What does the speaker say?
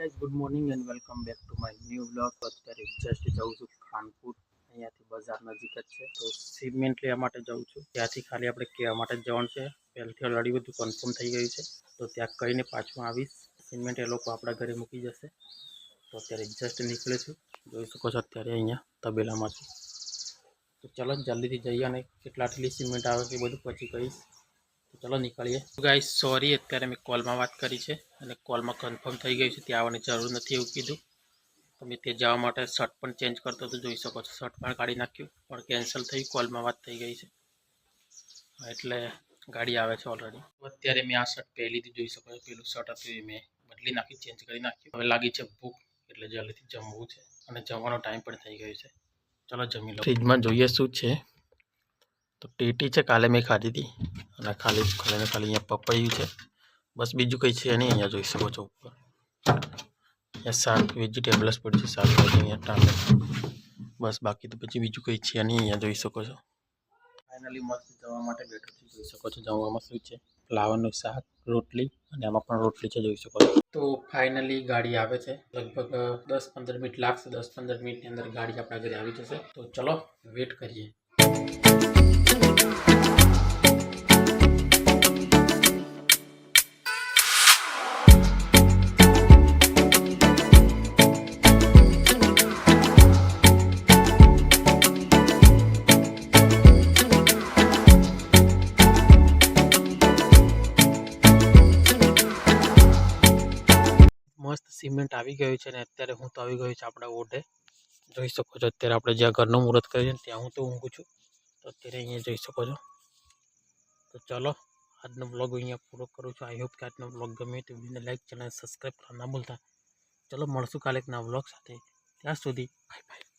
Guys good morning and welcome back to my new blog. અત્યારે just જાઉં છું ખાનપુર, અહીંયાથી બજાર નજીક જ છે તો સિમેન્ટ લેવા માટે જાઉં છું। ત્યાંથી ખાલી આપણે કહેવા માટે જ જવાનું છે, પહેલથી ઓલરેડી બધું કન્ફર્મ થઈ ગયું છે તો ત્યાં કહીને પાછું આવીશ। સિમેન્ટ એ લોકો આપણા ઘરે મૂકી જશે તો અત્યારે જસ્ટ નીકળે છું, જોઈ શકો છો અત્યારે અહીંયા તબેલામાં છું। તો ચલો જલ્દીથી જઈએ અને કેટલા આટલી સિમેન્ટ આવે છે એ બધું પછી કહીશ। તો ચલો નીકળીએ। ગાઈસ સોરી, અત્યારે મેં કોલમાં વાત કરી છે અને કોલમાં કન્ફર્મ થઈ ગયું છે, ત્યાં આવવાની જરૂર નથી એવું કીધું। તો મેં તે જવા માટે શર્ટ પણ ચેન્જ કરતો તો જોઈ શકો છો, શર્ટ પણ કાઢી નાખ્યું પણ કેન્સલ થઈ, કોલમાં વાત થઈ ગઈ છે એટલે ગાડી આવે છે ઓલરેડી। અત્યારે મેં આ શર્ટ પહેરી લીધી, જોઈ શકો છો પેલું શર્ટ હતું એ મેં બદલી નાખી, ચેન્જ કરી નાખ્યું। હવે લાગી છે ભૂખ એટલે જલ્દીથી જમવું છે અને જમવાનો ટાઈમ પણ થઈ ગયો છે, ચલો જમી લો। ફ્રીજમાં જોઈએ શું છે તો ટેટી છે, કાલે મેં ખાધી હતી અને ખાલી અહીંયા પપૈયું છે, બસ બીજું કંઈ છે નહીં। અહીંયા જોઈ શકો છો ઉપર અહીંયા શાક વેજીટેબલ્સ પડશે, શાકભાજી અહીંયા ટામેટા, બસ બાકી તો પછી બીજું કંઈ છે નહીં। અહીંયા જોઈ શકો છો ફાઇનલી મસ્ત જવા માટે બેઠો છું, જોઈ શકો છો જમવામાં શું છે, ફ્લાવરનું શાક, રોટલી અને આમાં પણ રોટલી છે, જોઈ શકો છો। તો ફાઇનલી ગાડી આવે છે, લગભગ 10-15 મિનિટ લાગશે, 10-15 મિનિટની અંદર ગાડી આપણા ઘરે આવી જશે। તો ચલો વેટ કરીએ। મસ્ત સિમેન્ટ આવી ગયું છે ને અત્યારે હું તો આવી ગયો છું આપણા ઓઢે, જોઈ શકો છો। અત્યારે આપણે જ્યાં ઘરનું મુહૂર્ત કરીએ ને ત્યાં હું તો ઊંઘું છું, તો અત્યારે અહીંયા જોઈ શકો છો। તો ચલો આજનો બ્લોગ અહીંયા પૂરો કરું છું। આઈ હોપ કે આજનો બ્લોગ ગમે તો વિડીયોને લાઈક, ચેનલ સબસ્ક્રાઈબ કરવા ના ભૂલતા। ચલો મળશું કાલે એક નવા બ્લોગ સાથે, ત્યાં સુધી બાય બાય।